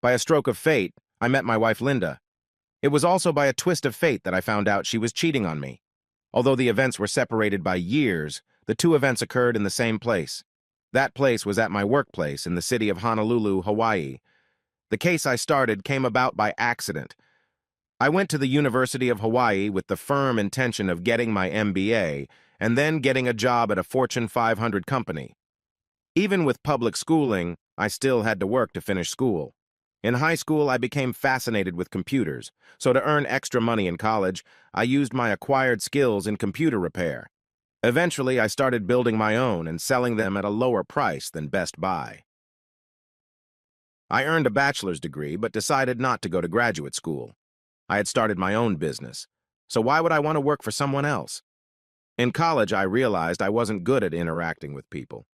By a stroke of fate, I met my wife Linda. It was also by a twist of fate that I found out she was cheating on me. Although the events were separated by years, the two events occurred in the same place. That place was at my workplace in the city of Honolulu, Hawaii. The case I started came about by accident. I went to the University of Hawaii with the firm intention of getting my MBA and then getting a job at a Fortune 500 company. Even with public schooling, I still had to work to finish school. In high school, I became fascinated with computers, so to earn extra money in college, I used my acquired skills in computer repair. Eventually, I started building my own and selling them at a lower price than Best Buy. I earned a bachelor's degree but decided not to go to graduate school. I had started my own business, so why would I want to work for someone else? In college, I realized I wasn't good at interacting with people.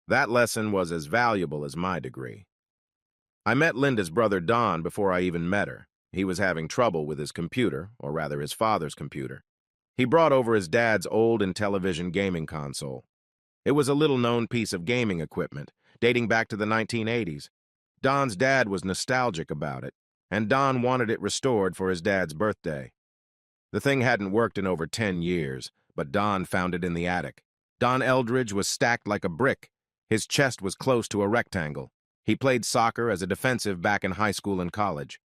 That lesson was as valuable as my degree. I met Linda's brother Don before I even met her. He was having trouble with his computer, or rather his father's computer. He brought over his dad's old Intellivision gaming console. It was a little-known piece of gaming equipment, dating back to the 1980s. Don's dad was nostalgic about it, and Don wanted it restored for his dad's birthday. The thing hadn't worked in over 10 years, but Don found it in the attic. Don Eldridge was stacked like a brick. His chest was close to a rectangle. He played soccer as a defensive back in high school and college.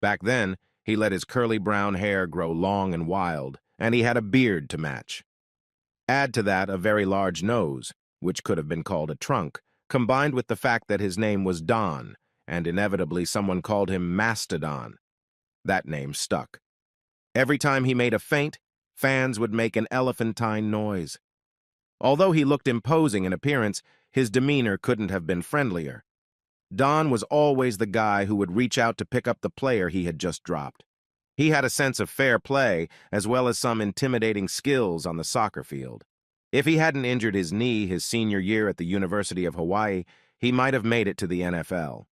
Back then, he let his curly brown hair grow long and wild, and he had a beard to match. Add to that a very large nose, which could have been called a trunk, combined with the fact that his name was Don, and inevitably someone called him Mastodon. That name stuck. Every time he made a feint, fans would make an elephantine noise. Although he looked imposing in appearance, his demeanor couldn't have been friendlier. Don was always the guy who would reach out to pick up the player he had just dropped. He had a sense of fair play, as well as some intimidating skills on the soccer field. If he hadn't injured his knee his senior year at the University of Hawaii, he might have made it to the NFL.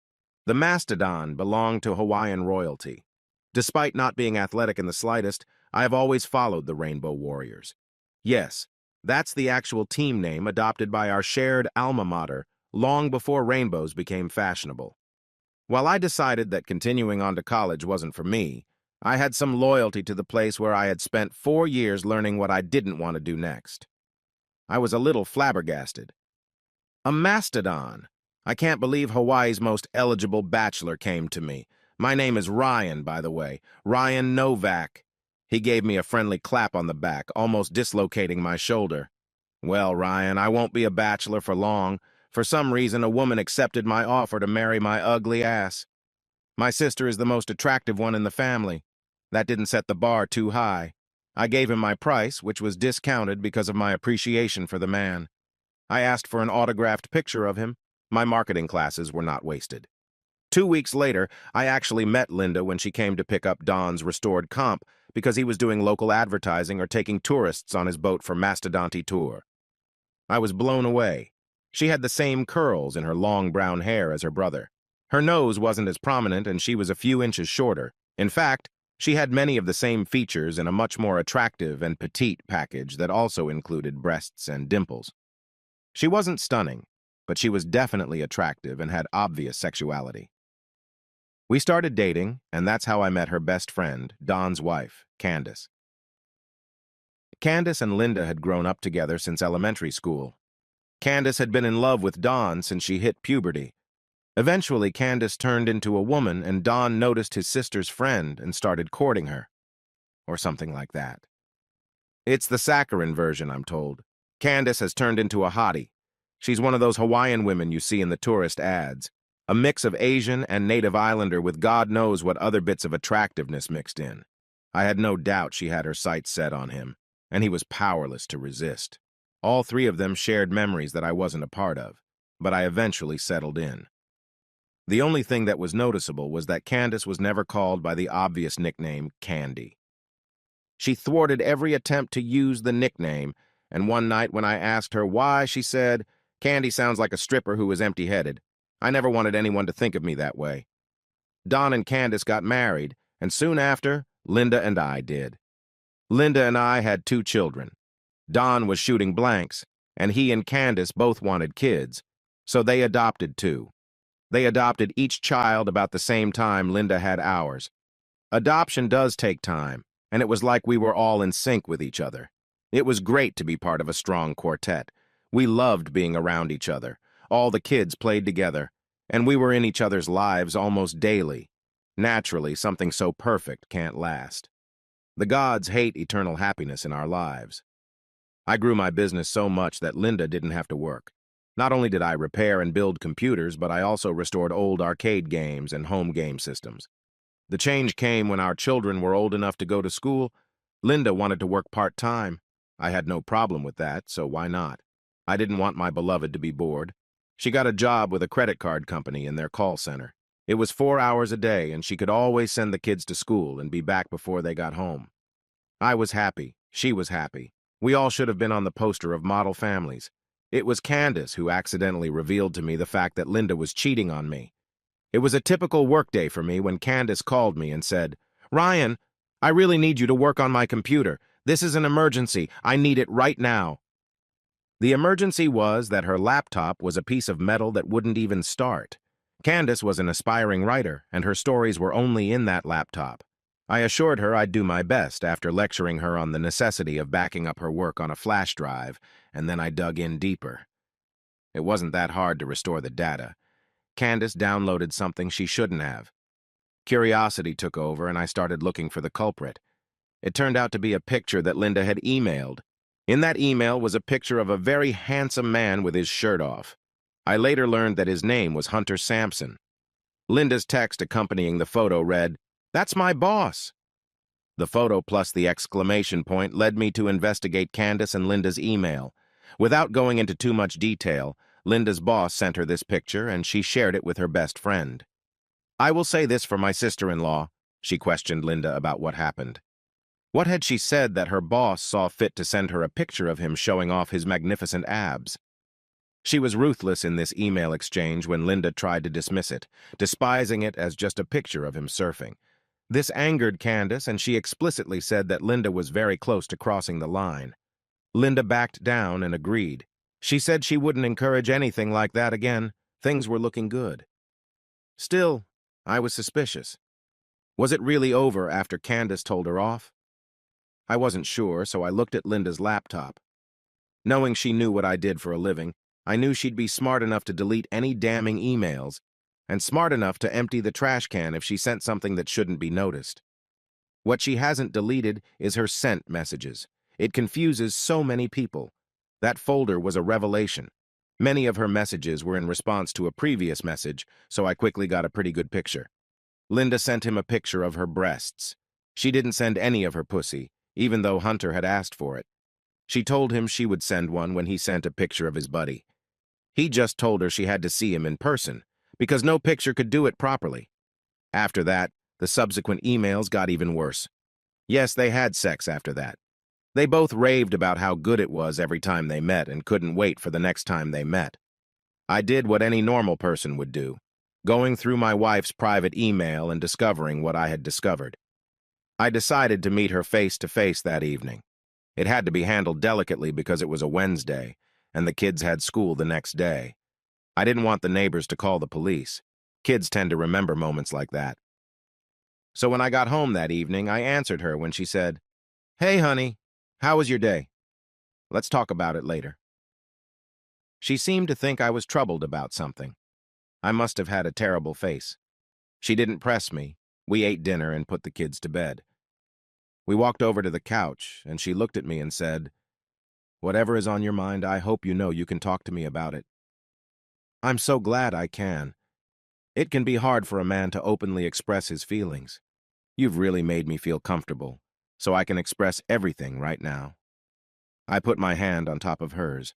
The Mastodon belonged to Hawaiian royalty. Despite not being athletic in the slightest, I have always followed the Rainbow Warriors. Yes, that's the actual team name adopted by our shared alma mater long before rainbows became fashionable. While I decided that continuing on to college wasn't for me, I had some loyalty to the place where I had spent 4 years learning what I didn't want to do next. I was a little flabbergasted. A mastodon! I can't believe Hawaii's most eligible bachelor came to me. My name is Ryan, by the way, Ryan Novak. He gave me a friendly clap on the back, almost dislocating my shoulder. Well, Ryan, I won't be a bachelor for long. For some reason, a woman accepted my offer to marry my ugly ass. My sister is the most attractive one in the family. That didn't set the bar too high. I gave him my price, which was discounted because of my appreciation for the man. I asked for an autographed picture of him. My marketing classes were not wasted. 2 weeks later, I actually met Linda when she came to pick up Don's restored comp because he was doing local advertising or taking tourists on his boat for Mastodonty tour. I was blown away. She had the same curls in her long brown hair as her brother. Her nose wasn't as prominent and she was a few inches shorter. In fact, she had many of the same features in a much more attractive and petite package that also included breasts and dimples. She wasn't stunning, but she was definitely attractive and had obvious sexuality. We started dating, and that's how I met her best friend, Don's wife, Candace. Candace and Linda had grown up together since elementary school. Candace had been in love with Don since she hit puberty. Eventually, Candace turned into a woman, and Don noticed his sister's friend and started courting her. Or something like that. It's the saccharine version, I'm told. Candace has turned into a hottie. She's one of those Hawaiian women you see in the tourist ads. A mix of Asian and Native Islander with God knows what other bits of attractiveness mixed in. I had no doubt she had her sights set on him, and he was powerless to resist. All three of them shared memories that I wasn't a part of, but I eventually settled in. The only thing that was noticeable was that Candace was never called by the obvious nickname Candy. She thwarted every attempt to use the nickname, and one night when I asked her why, she said, "Candy sounds like a stripper who is empty-headed. I never wanted anyone to think of me that way." Don and Candace got married, and soon after, Linda and I did. Linda and I had 2 children. Don was shooting blanks, and he and Candace both wanted kids, so they adopted 2. They adopted each child about the same time Linda had ours. Adoption does take time, and it was like we were all in sync with each other. It was great to be part of a strong quartet. We loved being around each other. All the kids played together, and we were in each other's lives almost daily. Naturally, something so perfect can't last. The gods hate eternal happiness in our lives. I grew my business so much that Linda didn't have to work. Not only did I repair and build computers, but I also restored old arcade games and home game systems. The change came when our children were old enough to go to school. Linda wanted to work part-time. I had no problem with that, so why not? I didn't want my beloved to be bored. She got a job with a credit card company in their call center. It was 4 hours a day, and she could always send the kids to school and be back before they got home. I was happy. She was happy. We all should have been on the poster of model families. It was Candace who accidentally revealed to me the fact that Linda was cheating on me. It was a typical workday for me when Candace called me and said, "Ryan, I really need you to work on my computer. This is an emergency. I need it right now." The emergency was that her laptop was a piece of metal that wouldn't even start. Candace was an aspiring writer, and her stories were only in that laptop. I assured her I'd do my best after lecturing her on the necessity of backing up her work on a flash drive, and then I dug in deeper. It wasn't that hard to restore the data. Candace downloaded something she shouldn't have. Curiosity took over, and I started looking for the culprit. It turned out to be a picture that Linda had emailed. In that email was a picture of a very handsome man with his shirt off. I later learned that his name was Hunter Sampson. Linda's text accompanying the photo read, "That's my boss." The photo plus the exclamation point led me to investigate Candace and Linda's email. Without going into too much detail, Linda's boss sent her this picture, and she shared it with her best friend. "I will say this for my sister-in-law," she questioned Linda about what happened. What had she said that her boss saw fit to send her a picture of him showing off his magnificent abs? She was ruthless in this email exchange when Linda tried to dismiss it, despising it as just a picture of him surfing. This angered Candace, and she explicitly said that Linda was very close to crossing the line. Linda backed down and agreed. She said she wouldn't encourage anything like that again. Things were looking good. Still, I was suspicious. Was it really over after Candace told her off? I wasn't sure, so I looked at Linda's laptop. Knowing she knew what I did for a living, I knew she'd be smart enough to delete any damning emails, and smart enough to empty the trash can if she sent something that shouldn't be noticed. What she hasn't deleted is her sent messages. It confuses so many people. That folder was a revelation. Many of her messages were in response to a previous message, so I quickly got a pretty good picture. Linda sent him a picture of her breasts. She didn't send any of her pussy, even though Hunter had asked for it. She told him she would send one when he sent a picture of his buddy. He just told her she had to see him in person, because no picture could do it properly. After that, the subsequent emails got even worse. Yes, they had sex after that. They both raved about how good it was every time they met and couldn't wait for the next time they met. I did what any normal person would do, going through my wife's private email and discovering what I had discovered. I decided to meet her face to face that evening. It had to be handled delicately because it was a Wednesday, and the kids had school the next day. I didn't want the neighbors to call the police. Kids tend to remember moments like that. So when I got home that evening, I answered her when she said, "Hey, honey, how was your day? Let's talk about it later." She seemed to think I was troubled about something. I must have had a terrible face. She didn't press me. We ate dinner and put the kids to bed. We walked over to the couch, and she looked at me and said, "Whatever is on your mind, I hope you know you can talk to me about it." I'm so glad I can. It can be hard for a man to openly express his feelings. You've really made me feel comfortable, so I can express everything right now. I put my hand on top of hers.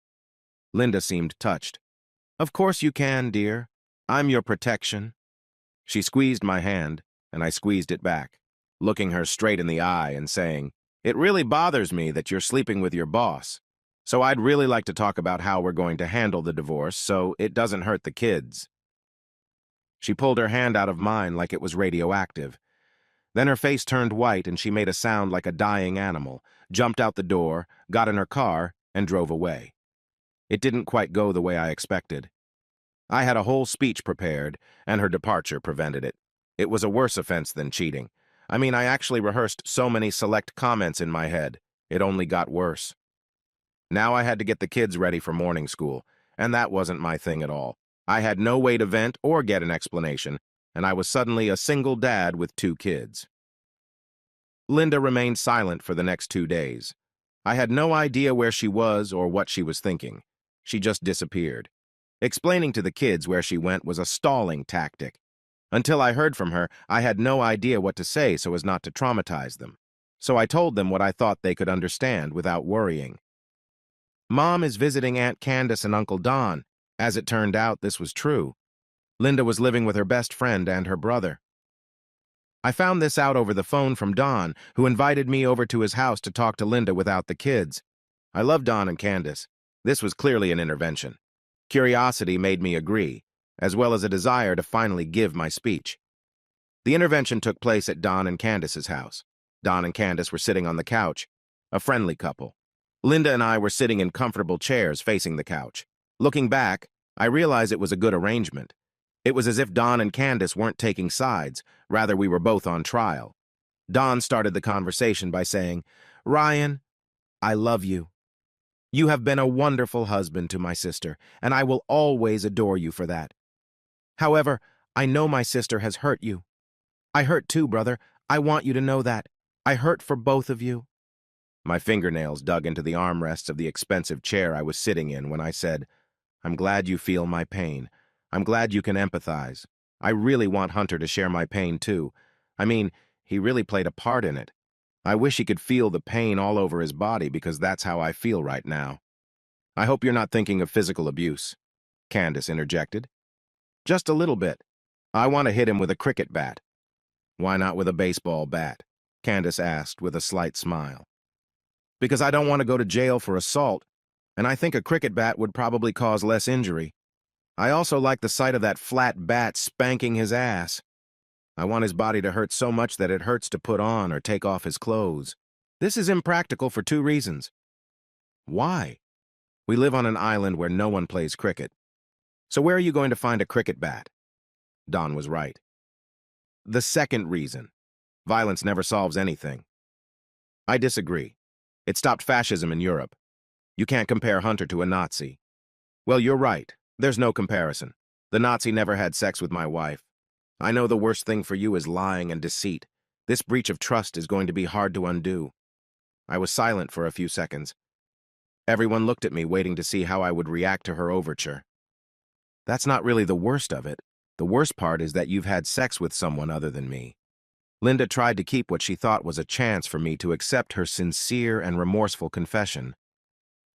Linda seemed touched. "Of course you can, dear. I'm your protection." She squeezed my hand, and I squeezed it back, looking her straight in the eye and saying, "It really bothers me that you're sleeping with your boss. So I'd really like to talk about how we're going to handle the divorce so it doesn't hurt the kids." She pulled her hand out of mine like it was radioactive. Then her face turned white and she made a sound like a dying animal, jumped out the door, got in her car, and drove away. It didn't quite go the way I expected. I had a whole speech prepared, and her departure prevented it. It was a worse offense than cheating. I mean, I actually rehearsed so many select comments in my head. It only got worse. Now I had to get the kids ready for morning school, and that wasn't my thing at all. I had no way to vent or get an explanation, and I was suddenly a single dad with 2 kids. Linda remained silent for the next 2 days. I had no idea where she was or what she was thinking. She just disappeared. Explaining to the kids where she went was a stalling tactic. Until I heard from her, I had no idea what to say so as not to traumatize them. So I told them what I thought they could understand without worrying. Mom is visiting Aunt Candace and Uncle Don. As it turned out, this was true. Linda was living with her best friend and her brother. I found this out over the phone from Don, who invited me over to his house to talk to Linda without the kids. I love Don and Candace. This was clearly an intervention. Curiosity made me agree, as well as a desire to finally give my speech. The intervention took place at Don and Candace's house. Don and Candace were sitting on the couch, a friendly couple. Linda and I were sitting in comfortable chairs facing the couch. Looking back, I realized it was a good arrangement. It was as if Don and Candace weren't taking sides, rather we were both on trial. Don started the conversation by saying, "Ryan, I love you. You have been a wonderful husband to my sister, and I will always adore you for that. However, I know my sister has hurt you. I hurt too, brother. I want you to know that. I hurt for both of you." My fingernails dug into the armrests of the expensive chair I was sitting in when I said, "I'm glad you feel my pain. I'm glad you can empathize. I really want Hunter to share my pain too. I mean, he really played a part in it. I wish he could feel the pain all over his body because that's how I feel right now." "I hope you're not thinking of physical abuse," Candace interjected. "Just a little bit. I want to hit him with a cricket bat." "Why not with a baseball bat?" Candace asked with a slight smile. "Because I don't want to go to jail for assault, and I think a cricket bat would probably cause less injury. I also like the sight of that flat bat spanking his ass. I want his body to hurt so much that it hurts to put on or take off his clothes. This is impractical for 2 reasons. Why? We live on an island where no one plays cricket. So where are you going to find a cricket bat?" Don was right. "The second reason. Violence never solves anything." "I disagree. It stopped fascism in Europe. You can't compare Hunter to a Nazi." "Well, you're right. There's no comparison. The Nazi never had sex with my wife. I know the worst thing for you is lying and deceit. This breach of trust is going to be hard to undo." I was silent for a few seconds. Everyone looked at me, waiting to see how I would react to her overture. "That's not really the worst of it. The worst part is that you've had sex with someone other than me." Linda tried to keep what she thought was a chance for me to accept her sincere and remorseful confession.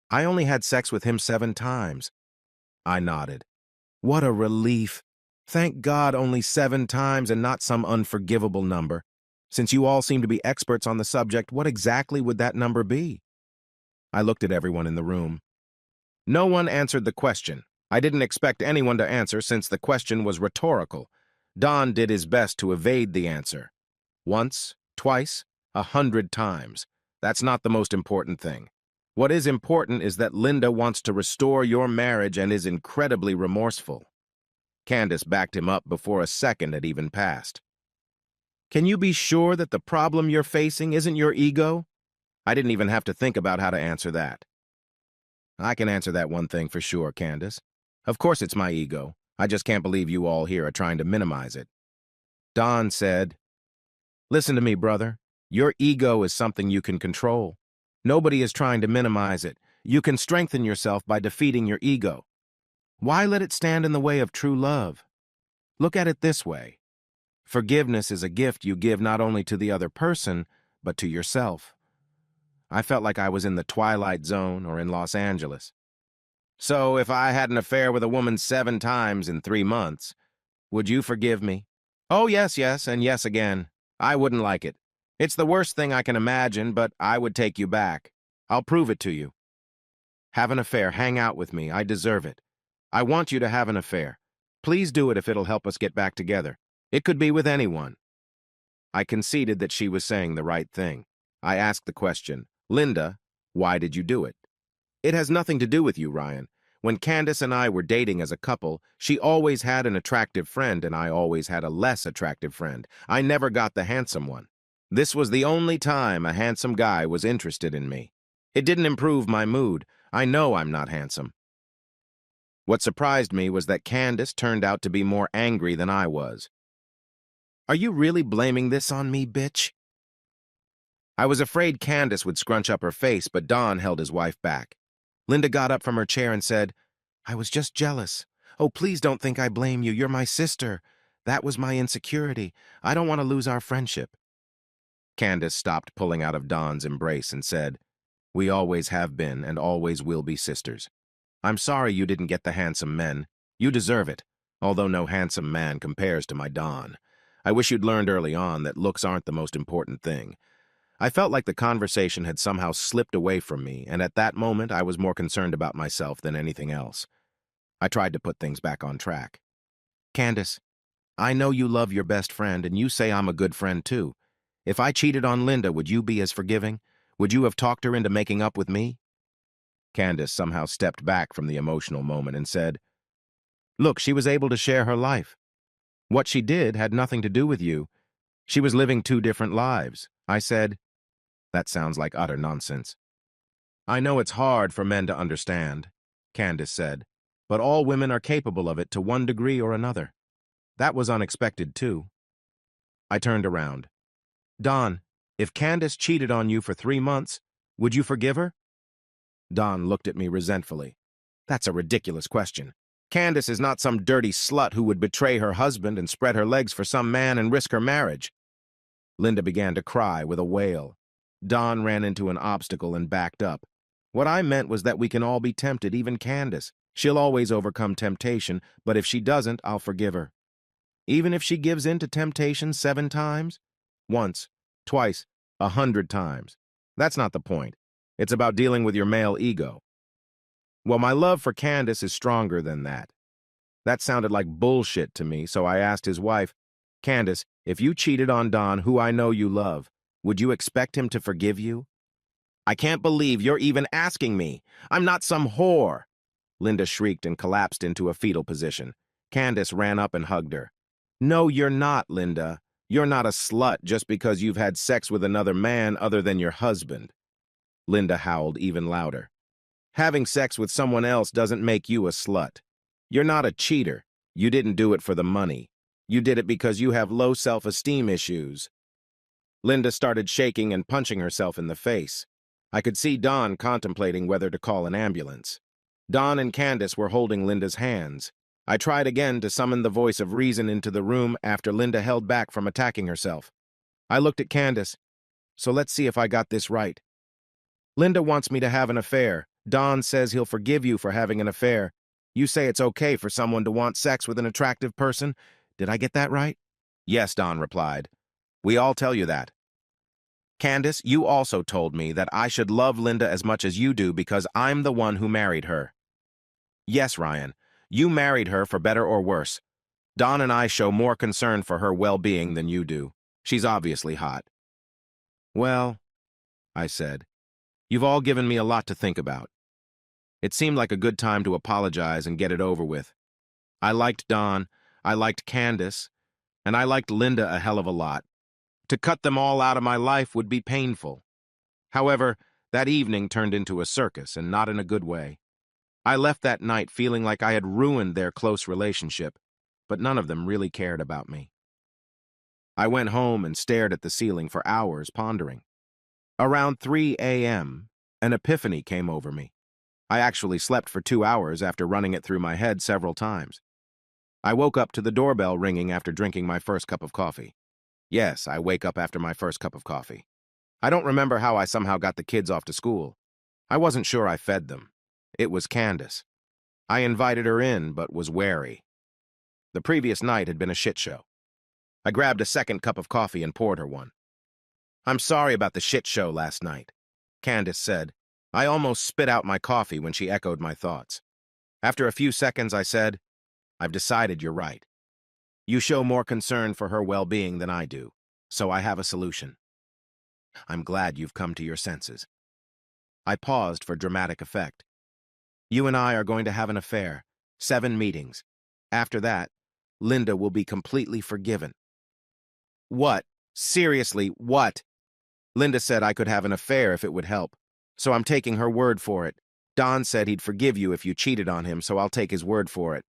"I only had sex with him 7 times. I nodded. "What a relief. Thank God only 7 times and not some unforgivable number. Since you all seem to be experts on the subject, what exactly would that number be?" I looked at everyone in the room. No one answered the question. I didn't expect anyone to answer since the question was rhetorical. Don did his best to evade the answer. Once, twice, 100 times. That's not the most important thing. What is important is that Linda wants to restore your marriage and is incredibly remorseful. Candace backed him up before a second had even passed. "Can you be sure that the problem you're facing isn't your ego?" I didn't even have to think about how to answer that. "I can answer that one thing for sure, Candace. Of course it's my ego. I just can't believe you all here are trying to minimize it." Don said, "Listen to me, brother. Your ego is something you can control. Nobody is trying to minimize it. You can strengthen yourself by defeating your ego. Why let it stand in the way of true love? Look at it this way. Forgiveness is a gift you give not only to the other person, but to yourself." I felt like I was in the Twilight Zone or in Los Angeles. "So if I had an affair with a woman 7 times in 3 months, would you forgive me?" "Oh, yes, yes, and yes again. I wouldn't like it. It's the worst thing I can imagine, but I would take you back. I'll prove it to you. Have an affair, hang out with me, I deserve it. I want you to have an affair. Please do it if it'll help us get back together. It could be with anyone." I conceded that she was saying the right thing. I asked the question, "Linda, why did you do it?" "It has nothing to do with you, Ryan. When Candace and I were dating as a couple, she always had an attractive friend and I always had a less attractive friend. I never got the handsome one. This was the only time a handsome guy was interested in me. It didn't improve my mood. I know I'm not handsome. What surprised me was that Candace turned out to be more angry than I was. "Are you really blaming this on me, bitch?" I was afraid Candace would scrunch up her face, but Don held his wife back. Linda got up from her chair and said, "I was just jealous. Oh, please don't think I blame you. You're my sister. That was my insecurity. I don't want to lose our friendship." Candace stopped pulling out of Don's embrace and said, "We always have been and always will be sisters. I'm sorry you didn't get the handsome men. You deserve it, although no handsome man compares to my Don. I wish you'd learned early on that looks aren't the most important thing." I felt like the conversation had somehow slipped away from me, and at that moment I was more concerned about myself than anything else. I tried to put things back on track. "Candace, I know you love your best friend, and you say I'm a good friend too. If I cheated on Linda, would you be as forgiving? Would you have talked her into making up with me?" Candace somehow stepped back from the emotional moment and said, "Look, she was able to share her life. What she did had nothing to do with you. She was living two different lives." I said, "That sounds like utter nonsense." "I know it's hard for men to understand," Candace said, "but all women are capable of it to one degree or another. That was unexpected, too." I turned around. "Don, if Candace cheated on you for 3 months, would you forgive her?" Don looked at me resentfully. "That's a ridiculous question. Candace is not some dirty slut who would betray her husband and spread her legs for some man and risk her marriage." Linda began to cry with a wail. Don ran into an obstacle and backed up. "What I meant was that we can all be tempted, even Candace. She'll always overcome temptation, but if she doesn't, I'll forgive her. Even if she gives in to temptation 7 times? Once, twice, 100 times. That's not the point. It's about dealing with your male ego." Well, my love for Candace is stronger than that. That sounded like bullshit to me, so I asked his wife, "Candace, if you cheated on Don, who I know you love, would you expect him to forgive you?" "I can't believe you're even asking me. I'm not some whore." Linda shrieked and collapsed into a fetal position. Candace ran up and hugged her. "No, you're not, Linda. You're not a slut just because you've had sex with another man other than your husband." Linda howled even louder. "Having sex with someone else doesn't make you a slut. You're not a cheater. You didn't do it for the money. You did it because you have low self-esteem issues." Linda started shaking and punching herself in the face. I could see Don contemplating whether to call an ambulance. Don and Candace were holding Linda's hands. I tried again to summon the voice of reason into the room after Linda held back from attacking herself. I looked at Candace. "So let's see if I got this right. Linda wants me to have an affair. Don says he'll forgive you for having an affair. You say it's okay for someone to want sex with an attractive person. Did I get that right?" "Yes," Don replied. "We all tell you that. Candace, you also told me that I should love Linda as much as you do because I'm the one who married her." "Yes, Ryan. You married her for better or worse. Don and I show more concern for her well-being than you do. She's obviously hot." "Well," I said, "you've all given me a lot to think about. It seemed like a good time to apologize and get it over with. I liked Don, I liked Candace, and I liked Linda a hell of a lot. To cut them all out of my life would be painful. However, that evening turned into a circus, and not in a good way. I left that night feeling like I had ruined their close relationship, but none of them really cared about me. I went home and stared at the ceiling for hours, pondering. Around 3 a.m., an epiphany came over me. I actually slept for 2 hours after running it through my head several times. I woke up to the doorbell ringing after drinking my first cup of coffee. Yes, I wake up after my first cup of coffee. I don't remember how I somehow got the kids off to school. I wasn't sure I fed them. It was Candace. I invited her in, but was wary. The previous night had been a shit show. I grabbed a second cup of coffee and poured her one. "I'm sorry about the shit show last night," Candace said. I almost spit out my coffee when she echoed my thoughts. After a few seconds, I said, "I've decided you're right. You show more concern for her well-being than I do, so I have a solution. I'm glad you've come to your senses." I paused for dramatic effect. You and I are going to have an affair. 7 meetings. After that, Linda will be completely forgiven. What? Seriously, what? Linda said I could have an affair if it would help. So I'm taking her word for it. Don said he'd forgive you if you cheated on him, so I'll take his word for it.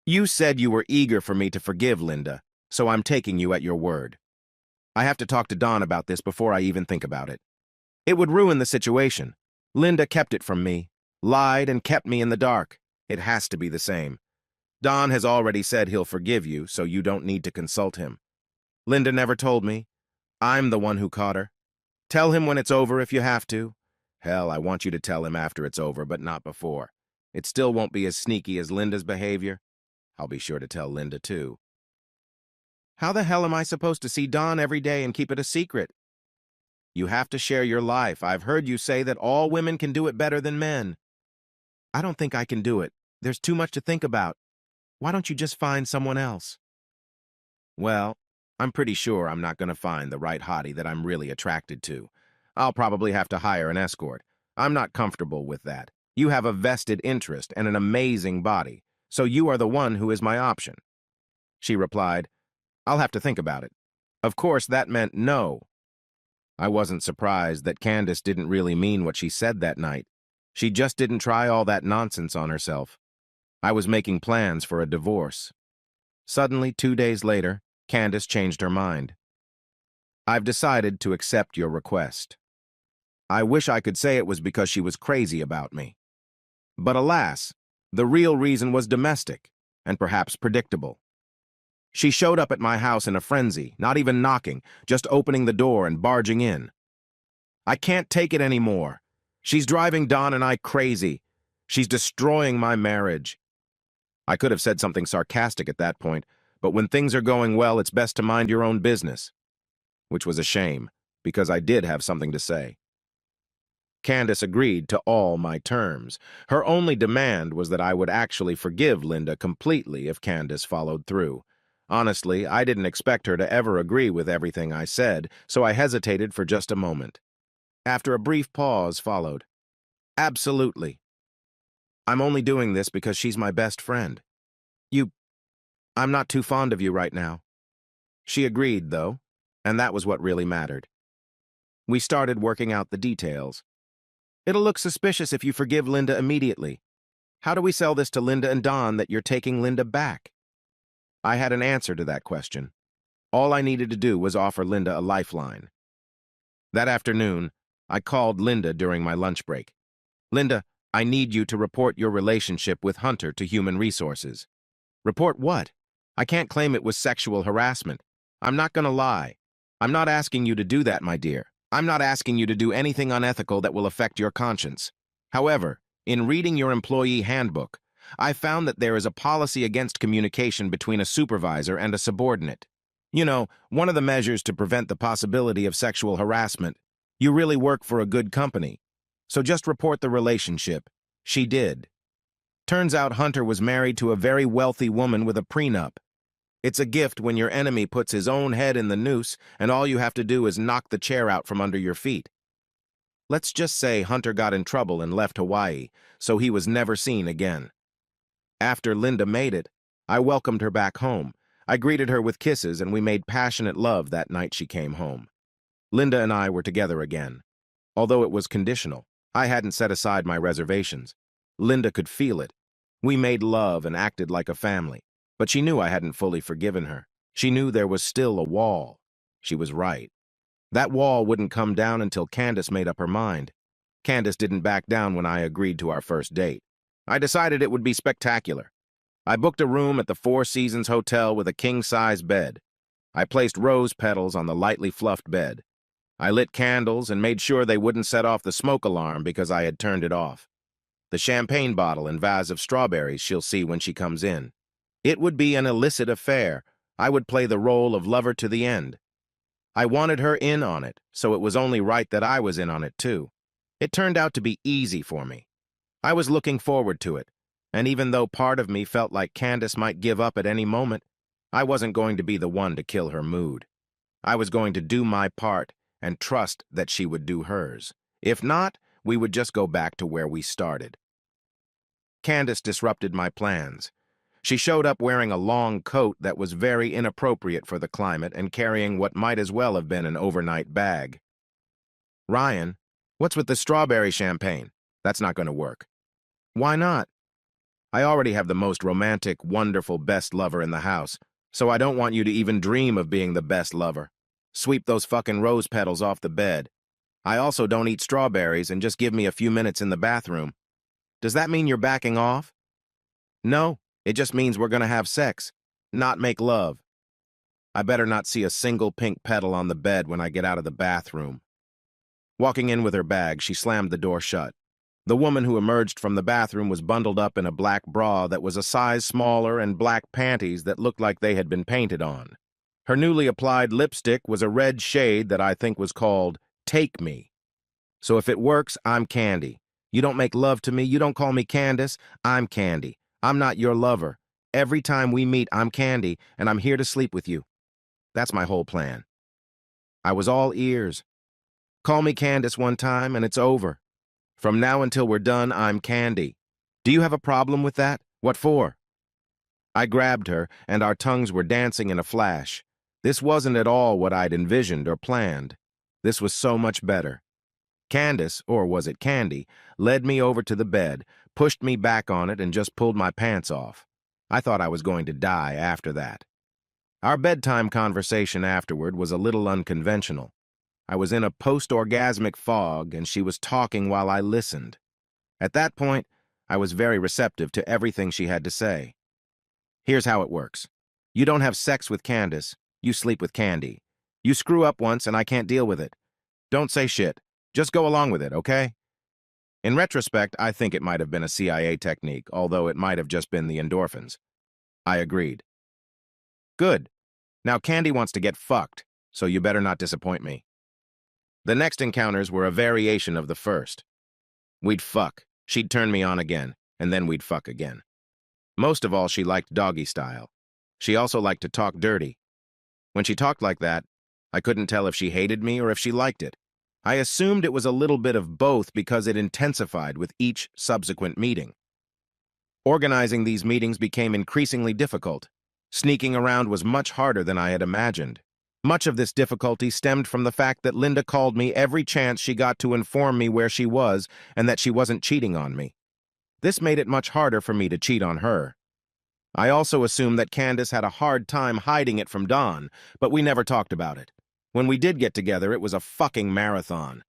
You said you were eager for me to forgive Linda, so I'm taking you at your word. I have to talk to Don about this before I even think about it. It would ruin the situation. Linda kept it from me, lied and kept me in the dark. It has to be the same. Don has already said he'll forgive you, so you don't need to consult him. Linda never told me. I'm the one who caught her. Tell him when it's over if you have to. Hell, I want you to tell him after it's over, but not before. It still won't be as sneaky as Linda's behavior. I'll be sure to tell Linda, too. How the hell am I supposed to see Don every day and keep it a secret? You have to share your life. I've heard you say that all women can do it better than men. I don't think I can do it. There's too much to think about. Why don't you just find someone else? Well, I'm pretty sure I'm not going to find the right hottie that I'm really attracted to. I'll probably have to hire an escort. I'm not comfortable with that. You have a vested interest and an amazing body, so you are the one who is my option. She replied, I'll have to think about it. Of course, that meant no. I wasn't surprised that Candace didn't really mean what she said that night. She just didn't try all that nonsense on herself. I was making plans for a divorce. Suddenly, 2 days later, Candace changed her mind. I've decided to accept your request. I wish I could say it was because she was crazy about me. But alas, the real reason was domestic, and perhaps predictable. She showed up at my house in a frenzy, not even knocking, just opening the door and barging in. I can't take it anymore. She's driving Don and I crazy. She's destroying my marriage. I could have said something sarcastic at that point, but when things are going well, it's best to mind your own business. Which was a shame, because I did have something to say. Candace agreed to all my terms. Her only demand was that I would actually forgive Linda completely if Candace followed through. Honestly, I didn't expect her to ever agree with everything I said, so I hesitated for just a moment. After a brief pause followed. Absolutely. I'm only doing this because she's my best friend. I'm not too fond of you right now. She agreed, though, and that was what really mattered. We started working out the details. It'll look suspicious if you forgive Linda immediately. How do we sell this to Linda and Don that you're taking Linda back? I had an answer to that question. All I needed to do was offer Linda a lifeline. That afternoon, I called Linda during my lunch break. Linda, I need you to report your relationship with Hunter to Human Resources. Report what? I can't claim it was sexual harassment. I'm not going to lie. I'm not asking you to do that, my dear. I'm not asking you to do anything unethical that will affect your conscience. However, in reading your employee handbook, I found that there is a policy against communication between a supervisor and a subordinate. You know, one of the measures to prevent the possibility of sexual harassment. You really work for a good company. So just report the relationship. She did. Turns out Hunter was married to a very wealthy woman with a prenup. It's a gift when your enemy puts his own head in the noose and all you have to do is knock the chair out from under your feet. Let's just say Hunter got in trouble and left Hawaii, so he was never seen again. After Linda made it, I welcomed her back home. I greeted her with kisses and we made passionate love that night she came home. Linda and I were together again. Although it was conditional, I hadn't set aside my reservations. Linda could feel it. We made love and acted like a family. But she knew I hadn't fully forgiven her. She knew there was still a wall. She was right. That wall wouldn't come down until Candace made up her mind. Candace didn't back down when I agreed to our first date. I decided it would be spectacular. I booked a room at the Four Seasons Hotel with a king-size bed. I placed rose petals on the lightly fluffed bed. I lit candles and made sure they wouldn't set off the smoke alarm because I had turned it off. The champagne bottle and vase of strawberries she'll see when she comes in. It would be an illicit affair. I would play the role of lover to the end. I wanted her in on it, so it was only right that I was in on it too. It turned out to be easy for me. I was looking forward to it, and even though part of me felt like Candace might give up at any moment, I wasn't going to be the one to kill her mood. I was going to do my part and trust that she would do hers. If not, we would just go back to where we started. Candace disrupted my plans. She showed up wearing a long coat that was very inappropriate for the climate and carrying what might as well have been an overnight bag. Ryan, what's with the strawberry champagne? That's not going to work. Why not? I already have the most romantic, wonderful best lover in the house, so I don't want you to even dream of being the best lover. Sweep those fucking rose petals off the bed. I also don't eat strawberries, and just give me a few minutes in the bathroom. Does that mean you're backing off? No, it just means we're gonna have sex, not make love. I better not see a single pink petal on the bed when I get out of the bathroom. Walking in with her bag, she slammed the door shut. The woman who emerged from the bathroom was bundled up in a black bra that was a size smaller and black panties that looked like they had been painted on. Her newly applied lipstick was a red shade that I think was called Take Me. So if it works, I'm Candy. You don't make love to me, you don't call me Candace, I'm Candy. I'm not your lover. Every time we meet, I'm Candy, and I'm here to sleep with you. That's my whole plan. I was all ears. Call me Candace one time, and it's over. From now until we're done, I'm Candy. Do you have a problem with that? What for? I grabbed her, and our tongues were dancing in a flash. This wasn't at all what I'd envisioned or planned. This was so much better. Candace, or was it Candy, led me over to the bed, pushed me back on it, and just pulled my pants off. I thought I was going to die after that. Our bedtime conversation afterward was a little unconventional. I was in a post-orgasmic fog, and she was talking while I listened. At that point, I was very receptive to everything she had to say. Here's how it works. You don't have sex with Candace, you sleep with Candy. You screw up once, and I can't deal with it. Don't say shit. Just go along with it, okay? In retrospect, I think it might have been a CIA technique, although it might have just been the endorphins. I agreed. Good. Now Candy wants to get fucked, so you better not disappoint me. The next encounters were a variation of the first. We'd fuck, she'd turn me on again, and then we'd fuck again. Most of all, she liked doggy style. She also liked to talk dirty. When she talked like that, I couldn't tell if she hated me or if she liked it. I assumed it was a little bit of both because it intensified with each subsequent meeting. Organizing these meetings became increasingly difficult. Sneaking around was much harder than I had imagined. Much of this difficulty stemmed from the fact that Linda called me every chance she got to inform me where she was and that she wasn't cheating on me. This made it much harder for me to cheat on her. I also assumed that Candace had a hard time hiding it from Dawn, but we never talked about it. When we did get together, it was a fucking marathon.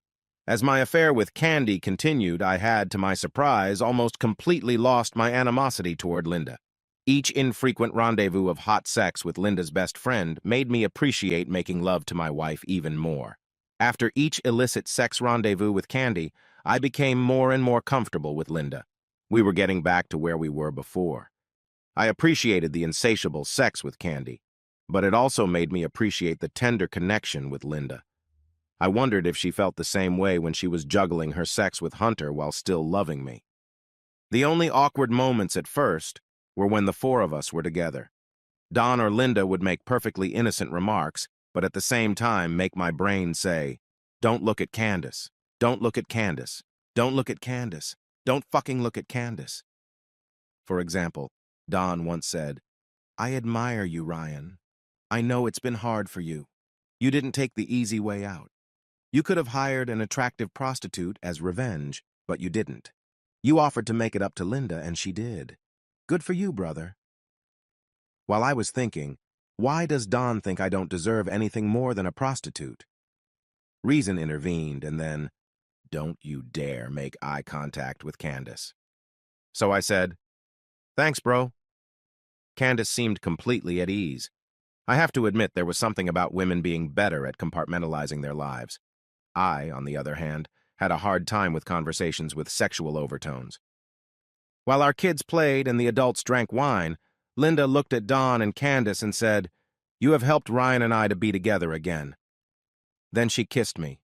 As my affair with Candy continued, I had, to my surprise, almost completely lost my animosity toward Linda. Each infrequent rendezvous of hot sex with Linda's best friend made me appreciate making love to my wife even more. After each illicit sex rendezvous with Candy, I became more and more comfortable with Linda. We were getting back to where we were before. I appreciated the insatiable sex with Candy, but it also made me appreciate the tender connection with Linda. I wondered if she felt the same way when she was juggling her sex with Hunter while still loving me. The only awkward moments at first were when the four of us were together. Dawn or Linda would make perfectly innocent remarks, but at the same time make my brain say, "Don't look at Candace. Don't look at Candace. Don't look at Candace. Don't fucking look at Candace." For example, Dawn once said, "I admire you, Ryan. I know it's been hard for you. You didn't take the easy way out. You could have hired an attractive prostitute as revenge, but you didn't. You offered to make it up to Linda, and she did. Good for you, brother." While I was thinking, why does Dawn think I don't deserve anything more than a prostitute? Reason intervened, and then, don't you dare make eye contact with Candace. So I said, "Thanks, bro." Candace seemed completely at ease. I have to admit there was something about women being better at compartmentalizing their lives. I, on the other hand, had a hard time with conversations with sexual overtones. While our kids played and the adults drank wine, Linda looked at Dawn and Candace and said, "You have helped Ryan and I to be together again." Then she kissed me.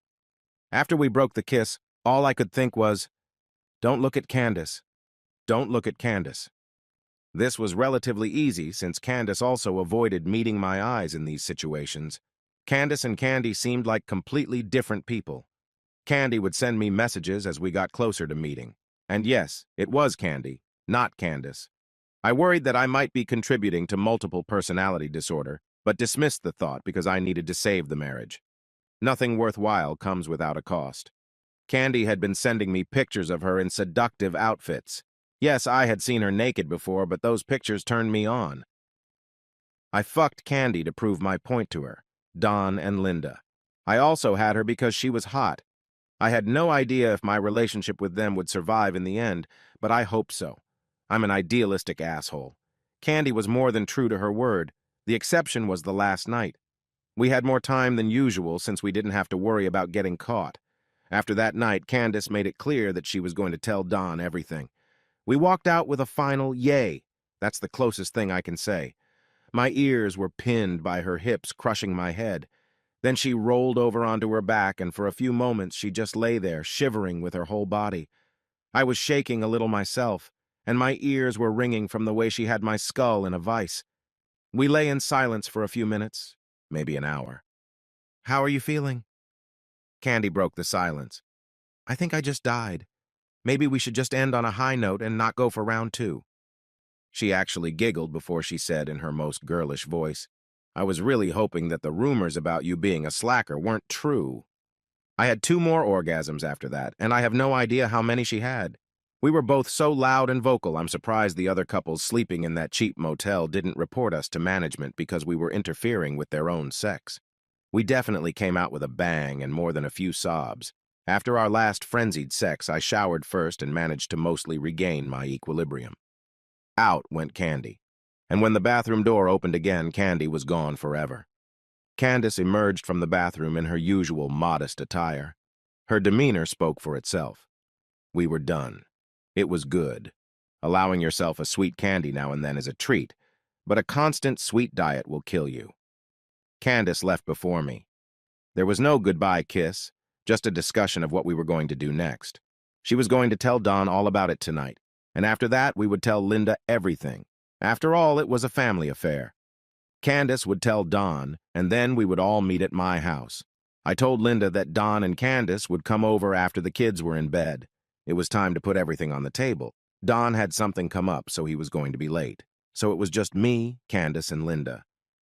After we broke the kiss, all I could think was, "Don't look at Candace. Don't look at Candace." This was relatively easy since Candace also avoided meeting my eyes in these situations. Candace and Candy seemed like completely different people. Candy would send me messages as we got closer to meeting. And yes, it was Candy, not Candace. I worried that I might be contributing to multiple personality disorder, but dismissed the thought because I needed to save the marriage. Nothing worthwhile comes without a cost. Candy had been sending me pictures of her in seductive outfits. Yes, I had seen her naked before, but those pictures turned me on. I fucked Candy to prove my point to her, Don and Linda. I also had her because she was hot. I had no idea if my relationship with them would survive in the end, but I hoped so. I'm an idealistic asshole. Candy was more than true to her word. The exception was the last night. We had more time than usual since we didn't have to worry about getting caught. After that night, Candace made it clear that she was going to tell Don everything. We walked out with a final yay. That's the closest thing I can say. My ears were pinned by her hips, crushing my head. Then she rolled over onto her back, and for a few moments she just lay there, shivering with her whole body. I was shaking a little myself, and my ears were ringing from the way she had my skull in a vice. We lay in silence for a few minutes, maybe an hour. "How are you feeling?" Candy broke the silence. "I think I just died. Maybe we should just end on a high note and not go for round two." She actually giggled before she said in her most girlish voice, "I was really hoping that the rumors about you being a slacker weren't true." I had 2 more orgasms after that, and I have no idea how many she had. We were both so loud and vocal, I'm surprised the other couples sleeping in that cheap motel didn't report us to management because we were interfering with their own sex. We definitely came out with a bang and more than a few sobs. After our last frenzied sex, I showered first and managed to mostly regain my equilibrium. Out went Candy, and when the bathroom door opened again, Candy was gone forever. Candace emerged from the bathroom in her usual modest attire. Her demeanor spoke for itself. We were done. It was good. Allowing yourself a sweet candy now and then is a treat, but a constant sweet diet will kill you. Candace left before me. There was no goodbye kiss, just a discussion of what we were going to do next. She was going to tell Don all about it tonight, and after that we would tell Linda everything. After all, it was a family affair. Candace would tell Don, and then we would all meet at my house. I told Linda that Don and Candace would come over after the kids were in bed. It was time to put everything on the table. Don had something come up, so he was going to be late. So it was just me, Candace, and Linda.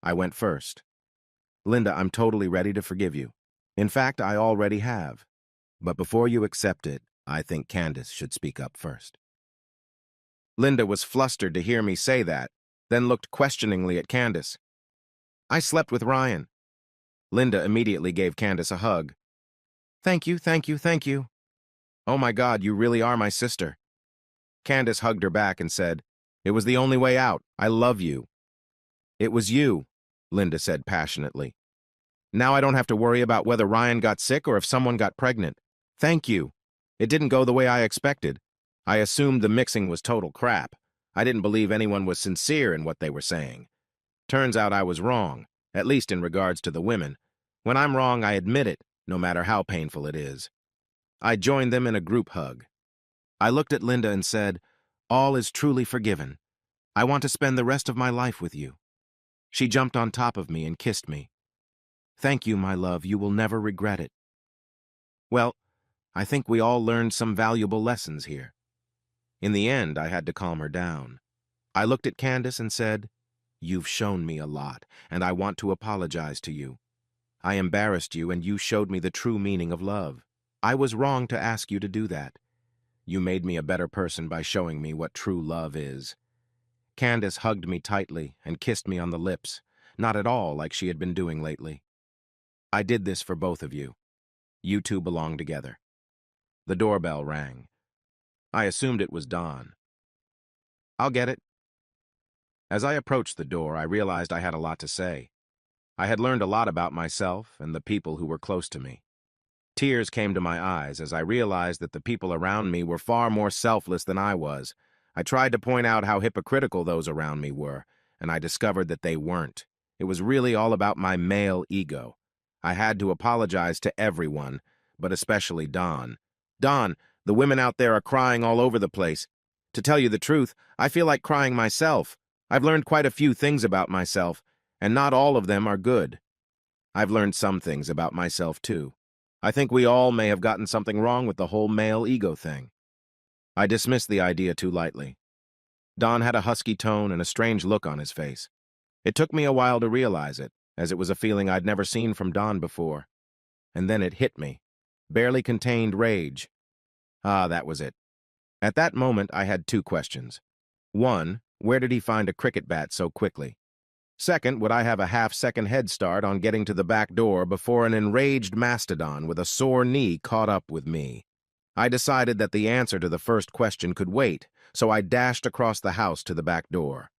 I went first. "Linda, I'm totally ready to forgive you. In fact, I already have. But before you accept it, I think Candace should speak up first." Linda was flustered to hear me say that, then looked questioningly at Candace. "I slept with Ryan." Linda immediately gave Candace a hug. "Thank you, thank you, thank you. Oh my God, you really are my sister." Candace hugged her back and said, "It was the only way out. I love you." "It was you," Linda said passionately. "Now I don't have to worry about whether Ryan got sick or if someone got pregnant. Thank you. It didn't go the way I expected. I assumed the mixing was total crap. I didn't believe anyone was sincere in what they were saying. Turns out I was wrong, at least in regards to the women. When I'm wrong, I admit it, no matter how painful it is." I joined them in a group hug. I looked at Linda and said, "All is truly forgiven. I want to spend the rest of my life with you." She jumped on top of me and kissed me. "Thank you, my love. You will never regret it." Well, I think we all learned some valuable lessons here. In the end, I had to calm her down. I looked at Candace and said, "You've shown me a lot, and I want to apologize to you. I embarrassed you, and you showed me the true meaning of love. I was wrong to ask you to do that. You made me a better person by showing me what true love is." Candace hugged me tightly and kissed me on the lips, not at all like she had been doing lately. "I did this for both of you. You two belong together." The doorbell rang. I assumed it was Don. "I'll get it." As I approached the door, I realized I had a lot to say. I had learned a lot about myself and the people who were close to me. Tears came to my eyes as I realized that the people around me were far more selfless than I was. I tried to point out how hypocritical those around me were, and I discovered that they weren't. It was really all about my male ego. I had to apologize to everyone, but especially Don. "Don, the women out there are crying all over the place. To tell you the truth, I feel like crying myself. I've learned quite a few things about myself, and not all of them are good. I've learned some things about myself, too. I think we all may have gotten something wrong with the whole male ego thing." I dismissed the idea too lightly. Don had a husky tone and a strange look on his face. It took me a while to realize it, as it was a feeling I'd never seen from Don before. And then it hit me. Barely contained rage. Ah, that was it. At that moment, I had two questions. One, where did he find a cricket bat so quickly? Second, would I have a half-second head start on getting to the back door before an enraged mastodon with a sore knee caught up with me? I decided that the answer to the first question could wait, so I dashed across the house to the back door.